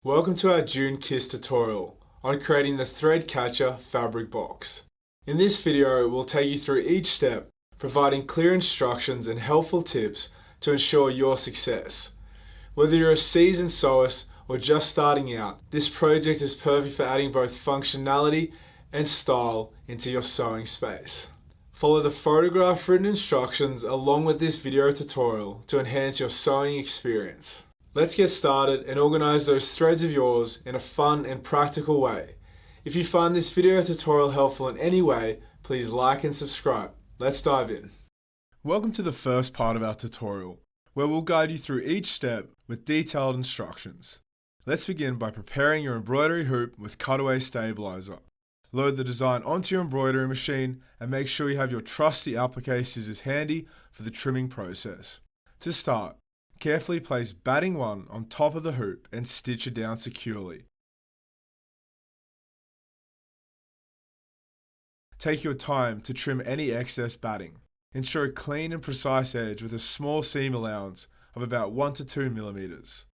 Welcome to our June Kiss tutorial on creating the thread catcher fabric box. In this video, we'll take you through each step, providing clear instructions and helpful tips to ensure your success. Whether you're a seasoned sewist or just starting out, this project is perfect for adding both functionality and style into your sewing space. Follow the photograph written instructions along with this video tutorial to enhance your sewing experience. Let's get started and organize those threads of yours in a fun and practical way. If you find this video tutorial helpful in any way, please like and subscribe. Let's dive in. Welcome to the first part of our tutorial, where we'll guide you through each step with detailed instructions. Let's begin by preparing your embroidery hoop with cutaway stabilizer. Load the design onto your embroidery machine and make sure you have your trusty applique scissors handy for the trimming process. To start, carefully place batting 1 on top of the hoop and stitch it down securely. Take your time to trim any excess batting. Ensure a clean and precise edge with a small seam allowance of about 1 to 2 millimeters.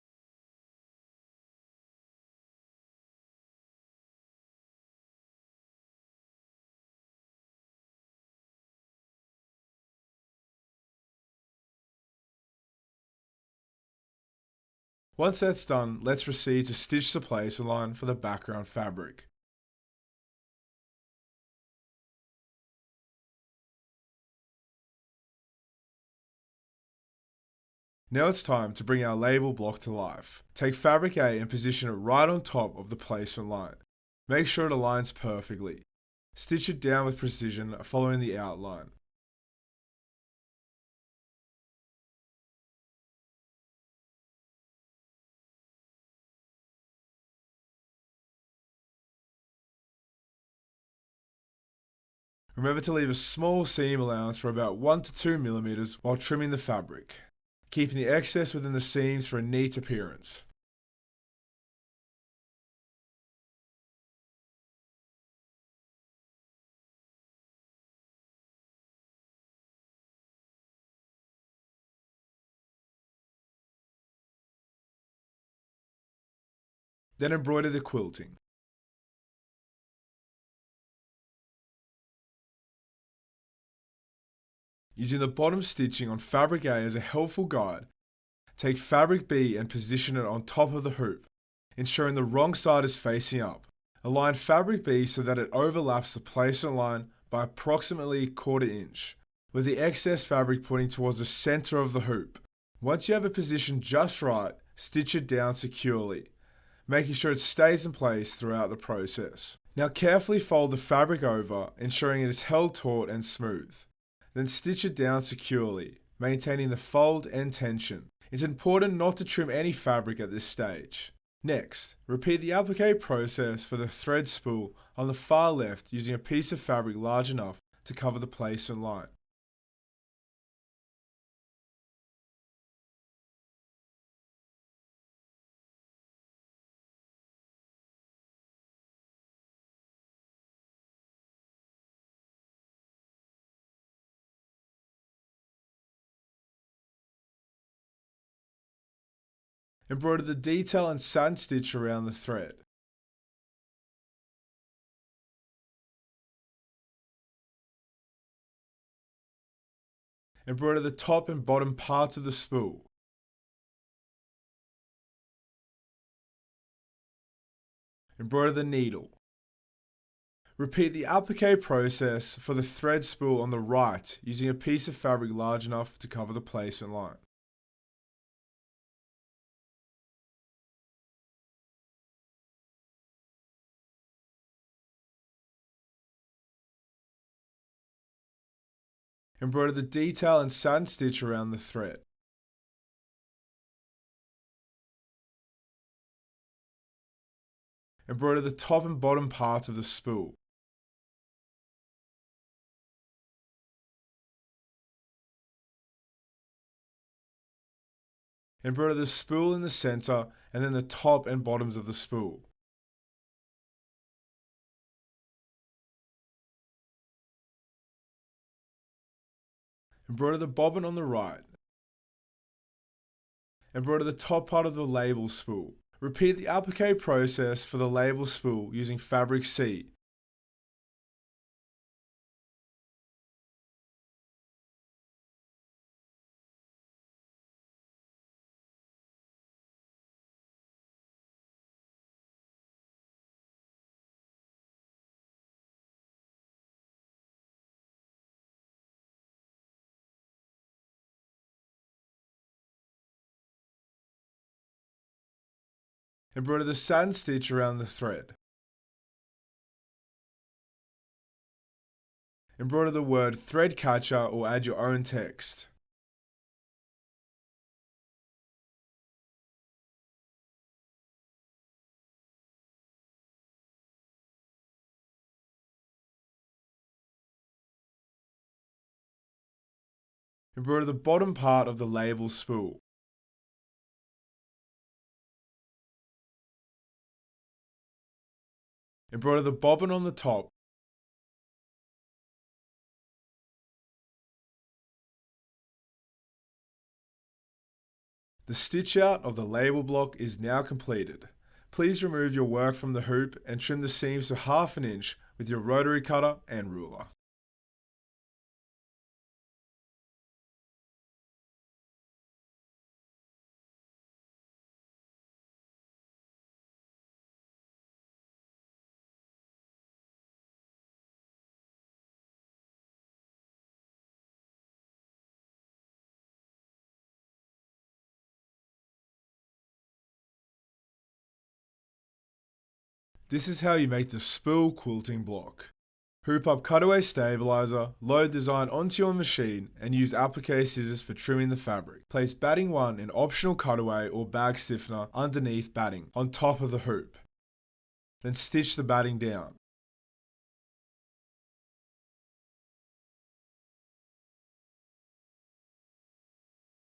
Once that's done, let's proceed to stitch the placement line for the background fabric. Now it's time to bring our label block to life. Take fabric A and position it right on top of the placement line. Make sure it aligns perfectly. Stitch it down with precision following the outline. Remember to leave a small seam allowance for about 1 to 2 millimeters while trimming the fabric, keeping the excess within the seams for a neat appearance. Then embroider the quilting. Using the bottom stitching on fabric A as a helpful guide, take fabric B and position it on top of the hoop, ensuring the wrong side is facing up. Align fabric B so that it overlaps the placement line by approximately 1/4 inch, with the excess fabric pointing towards the center of the hoop. Once you have it positioned just right, stitch it down securely, making sure it stays in place throughout the process. Now carefully fold the fabric over, ensuring it is held taut and smooth. Then stitch it down securely, maintaining the fold and tension. It's important not to trim any fabric at this stage. Next, repeat the applique process for the thread spool on the far left using a piece of fabric large enough to cover the placement line. Embroider the detail and satin stitch around the thread. Embroider the top and bottom parts of the spool. Embroider the needle. Repeat the applique process for the thread spool on the right using a piece of fabric large enough to cover the placement line. Embroider the detail and satin stitch around the thread. Embroider the top and bottom parts of the spool. Embroider the spool in the center and then the top and bottoms of the spool. Embroider the bobbin on the right. Embroider the top part of the label spool, Repeat the applique process for the label spool using fabric C. Embroider the satin stitch around the thread. Embroider the word thread catcher or add your own text. Embroider the bottom part of the label spool. Embroider the bobbin on the top. The stitch out of the label block is now completed. Please remove your work from the hoop and trim the seams to 1/2 inch with your rotary cutter and ruler. This is how you make the spool quilting block. Hoop up cutaway stabilizer, load design onto your machine and use applique scissors for trimming the fabric. Place batting 1 in optional cutaway or bag stiffener underneath batting on top of the hoop. Then stitch the batting down.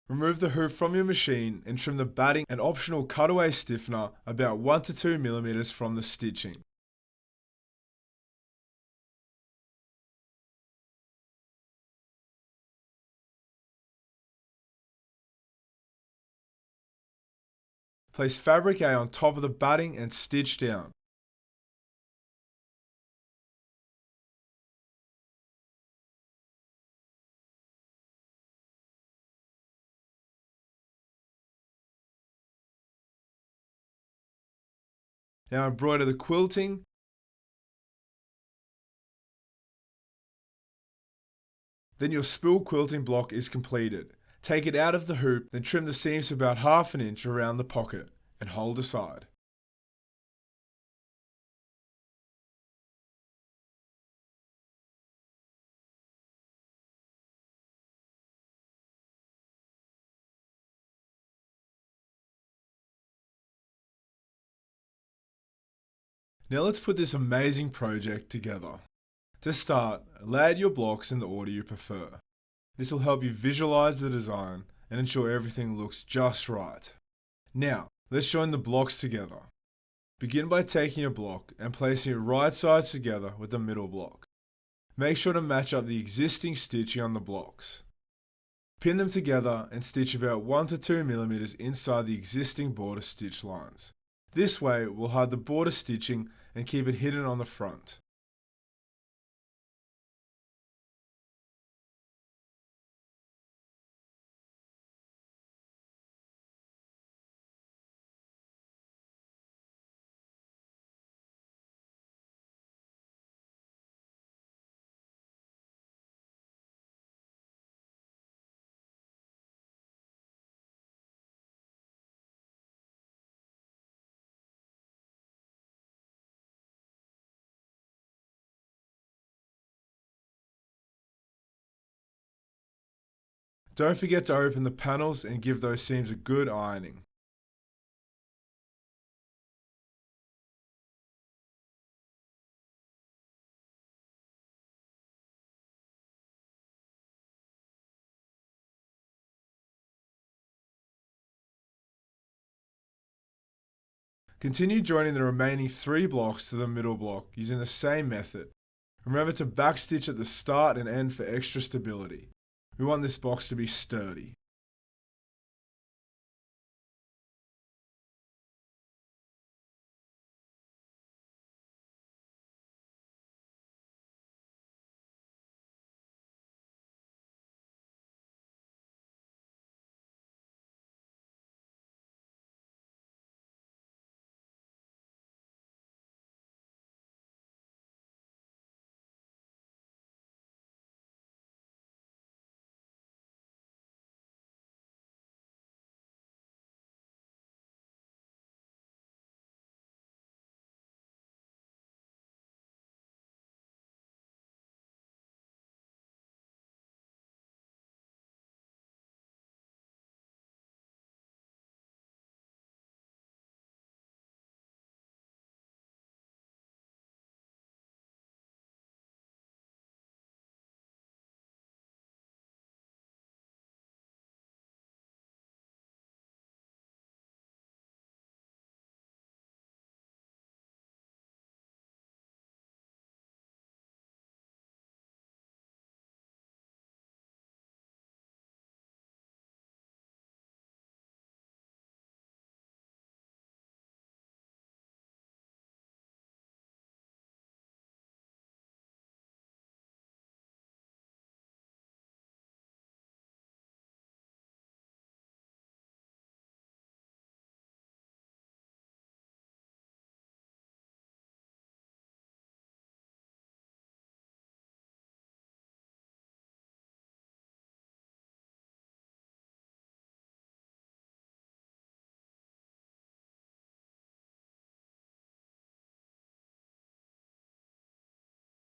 Remove the hoop from your machine and trim the batting and optional cutaway stiffener about 1 to 2 mm from the stitching. Place fabric A on top of the batting and stitch down. Now embroider the quilting. Then your spool quilting block is completed. Take it out of the hoop, then trim the seams to about 1/2 inch around the pocket and hold aside. Now let's put this amazing project together. To start, lay out your blocks in the order you prefer. This will help you visualize the design and ensure everything looks just right. Now, let's join the blocks together. Begin by taking your block and placing it right sides together with the middle block. Make sure to match up the existing stitching on the blocks. Pin them together and stitch about 1 to 2 mm inside the existing border stitch lines. This way, we'll hide the border stitching and keep it hidden on the front. Don't forget to open the panels and give those seams a good ironing. Continue joining the remaining 3 blocks to the middle block using the same method. Remember to backstitch at the start and end for extra stability. We want this box to be sturdy.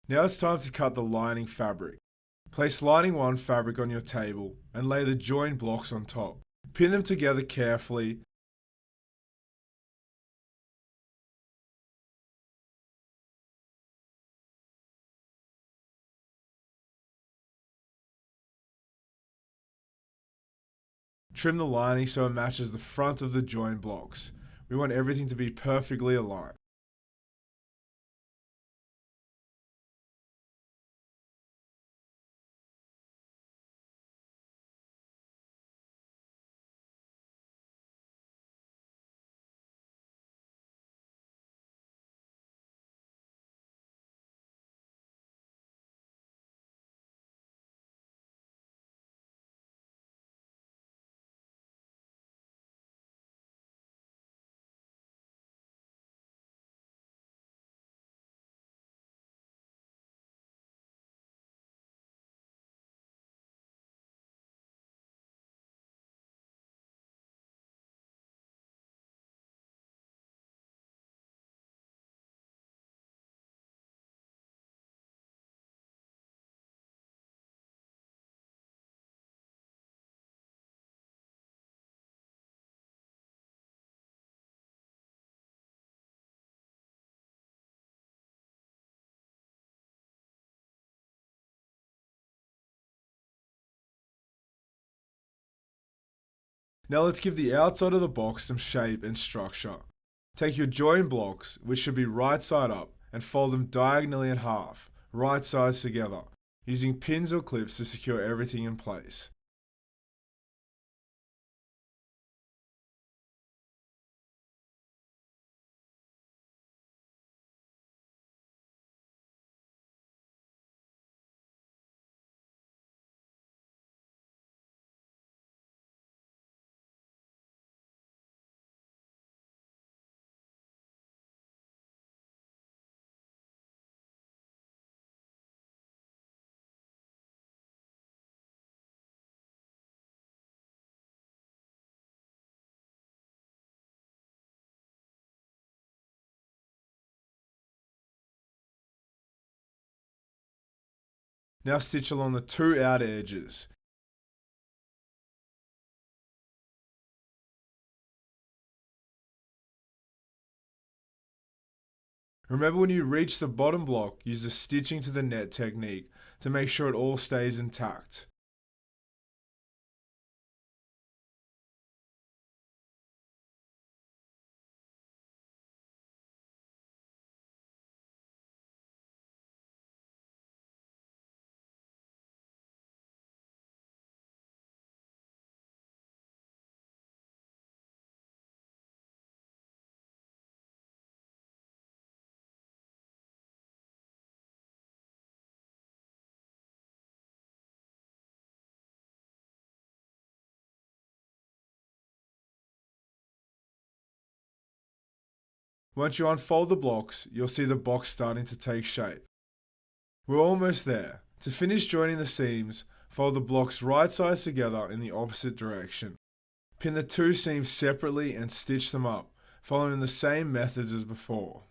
Now it's time to cut the lining fabric. Place lining 1 fabric on your table and lay the join blocks on top. Pin them together carefully. Trim the lining so it matches the front of the join blocks. We want everything to be perfectly aligned. Now let's give the outside of the box some shape and structure. Take your join blocks, which should be right side up, and fold them diagonally in half, right sides together, using pins or clips to secure everything in place. Now stitch along the 2 outer edges. Remember, when you reach the bottom block, use the stitching to the net technique to make sure it all stays intact. Once you unfold the blocks, you'll see the box starting to take shape. We're almost there. To finish joining the seams, fold the blocks right sides together in the opposite direction. Pin the 2 seams separately and stitch them up, following the same methods as before.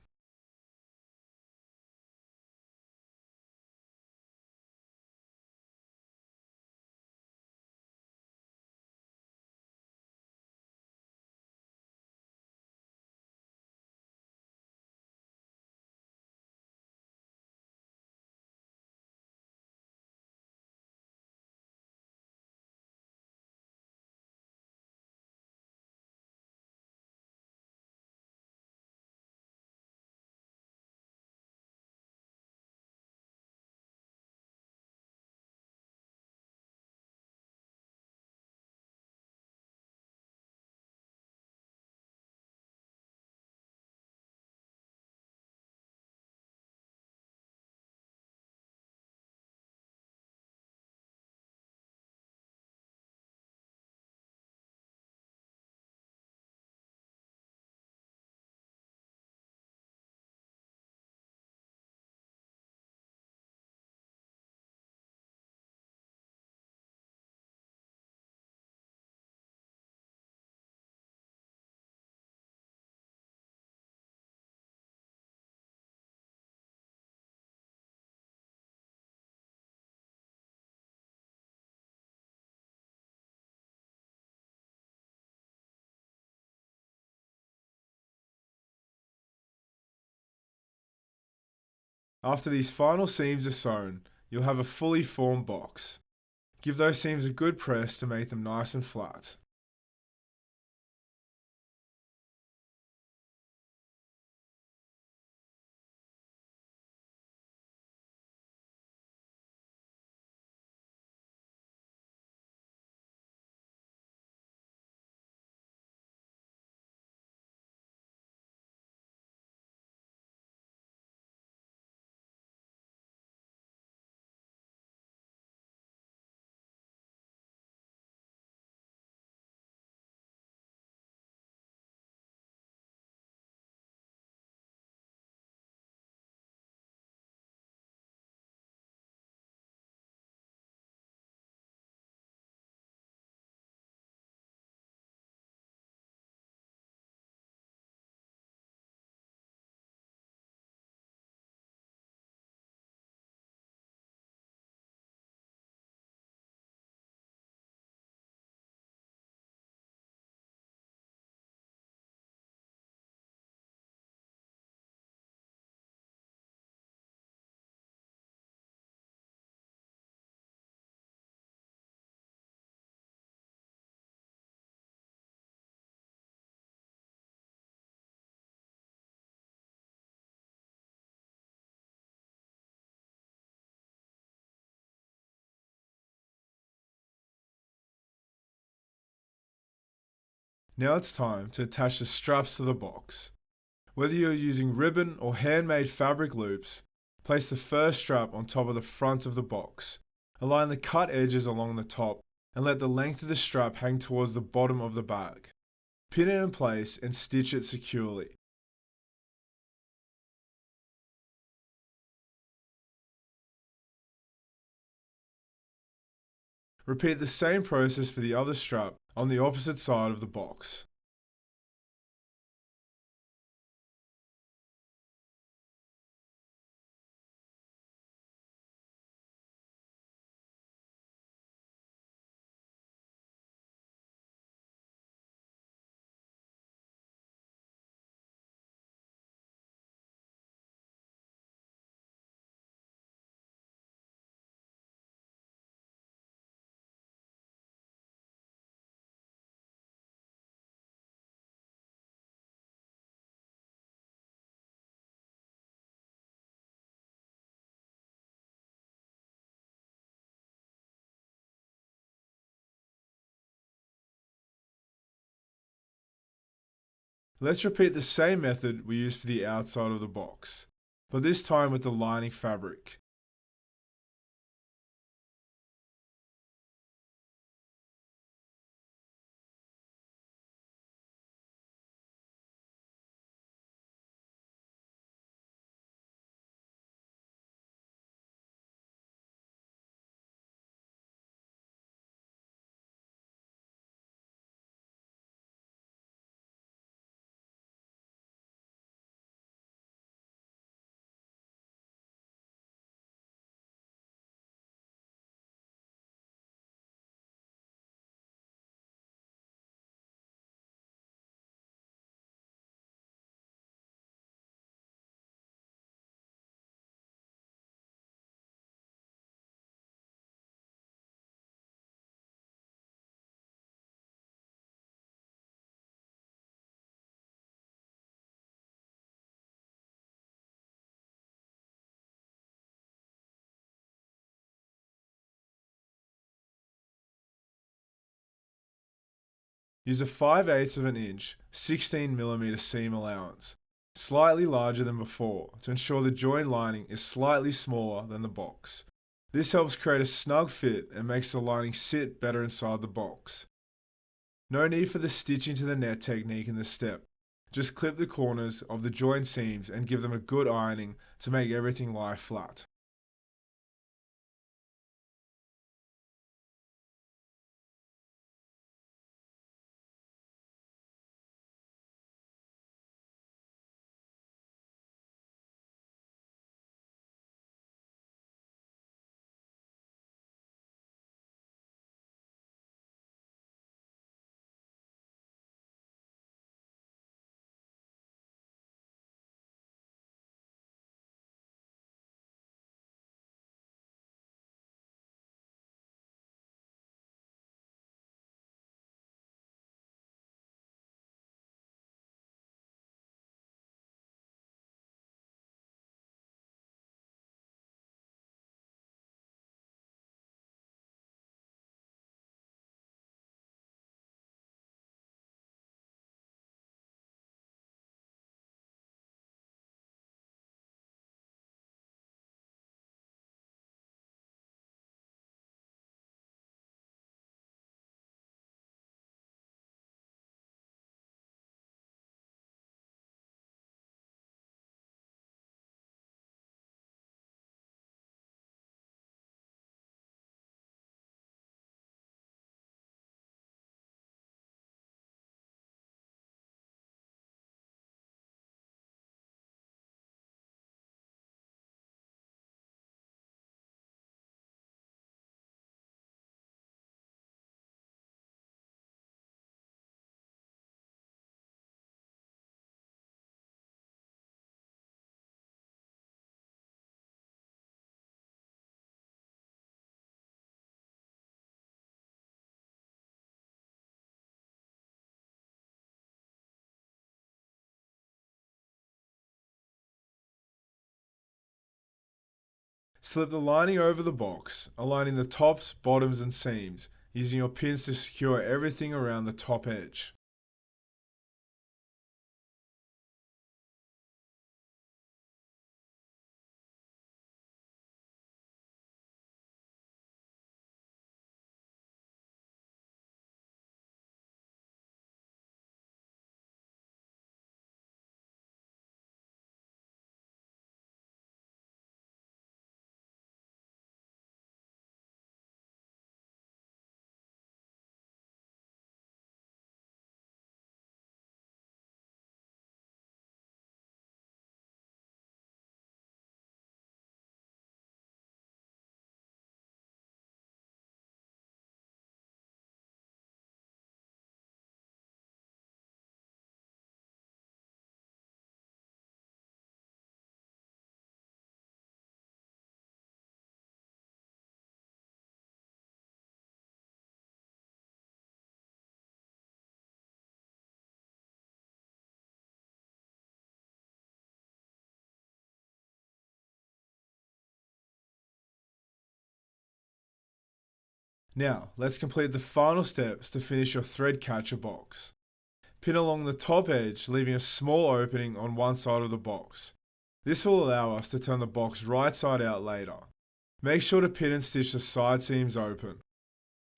After these final seams are sewn, you'll have a fully formed box. Give those seams a good press to make them nice and flat. Now it's time to attach the straps to the box. Whether you're using ribbon or handmade fabric loops, place the first strap on top of the front of the box. Align the cut edges along the top and let the length of the strap hang towards the bottom of the bag. Pin it in place and stitch it securely. Repeat the same process for the other strap on the opposite side of the box. Let's repeat the same method we used for the outside of the box, but this time with the lining fabric. Use a 5/8 of an inch, 16mm seam allowance, slightly larger than before, to ensure the join lining is slightly smaller than the box. This helps create a snug fit and makes the lining sit better inside the box. No need for the stitching to the net technique in this step. Just clip the corners of the join seams and give them a good ironing to make everything lie flat. Slip the lining over the box, aligning the tops, bottoms and seams, using your pins to secure everything around the top edge. Now, let's complete the final steps to finish your thread catcher box. Pin along the top edge, leaving a small opening on one side of the box. This will allow us to turn the box right side out later. Make sure to pin and stitch the side seams open.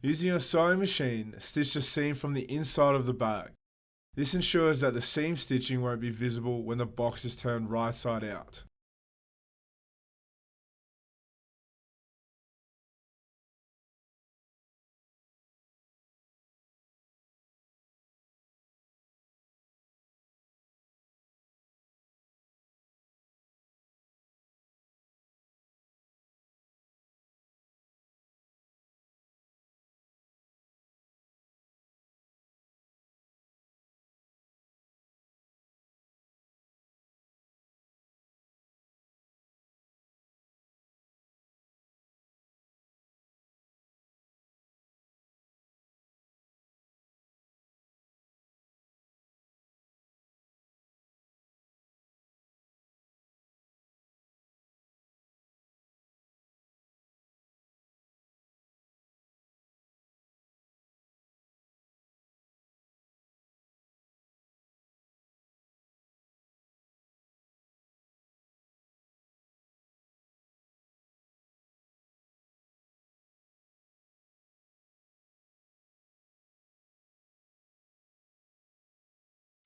Using your sewing machine, stitch the seam from the inside of the bag. This ensures that the seam stitching won't be visible when the box is turned right side out.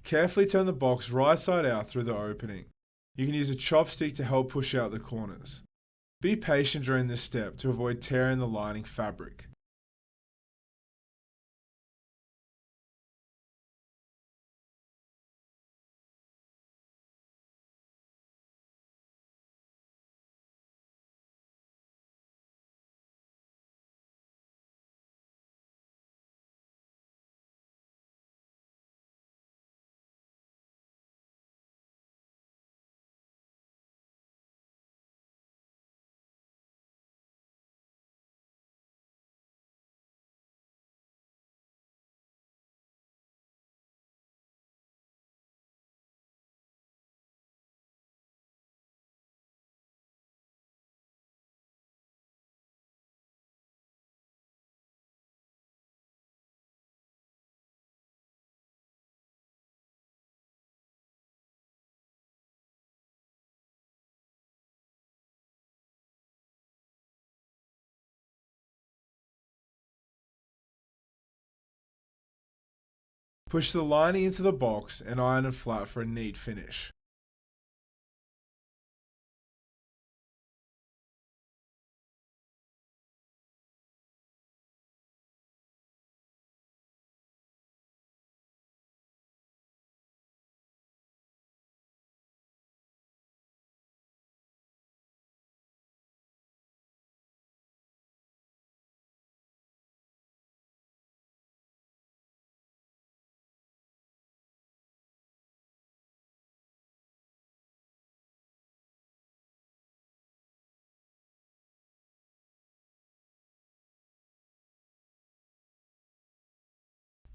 Carefully turn the box right side out through the opening. You can use a chopstick to help push out the corners. Be patient during this step to avoid tearing the lining fabric. Push the lining into the box and iron it flat for a neat finish.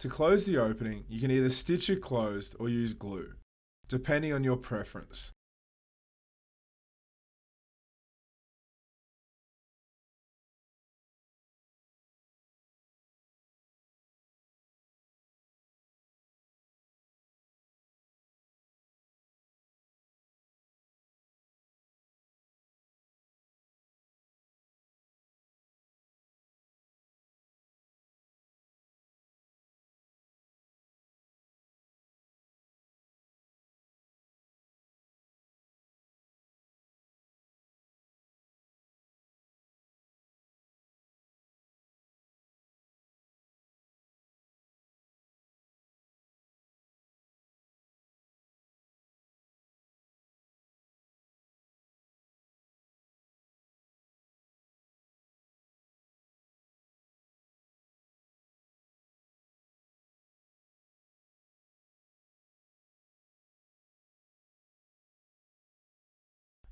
To close the opening, you can either stitch it closed or use glue, depending on your preference.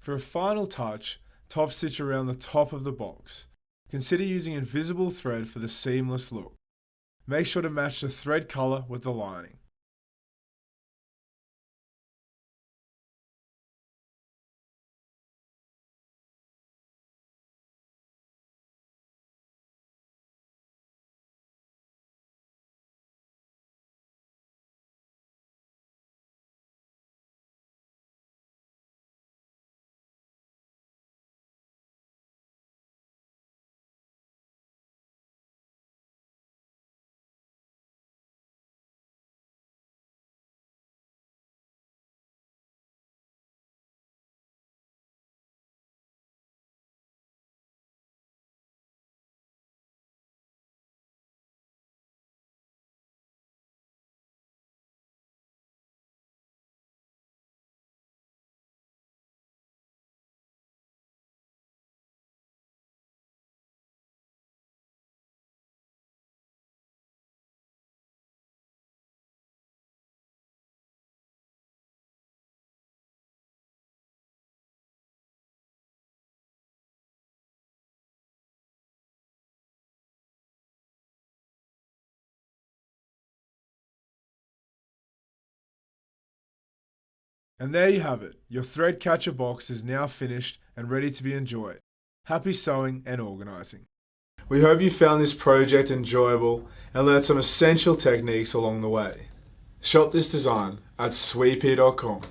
For a final touch, top stitch around the top of the box. Consider using invisible thread for the seamless look. Make sure to match the thread colour with the lining. And there you have it. Your thread catcher box is now finished and ready to be enjoyed. Happy sewing and organising. We hope you found this project enjoyable and learned some essential techniques along the way. Shop this design at sweepy.com.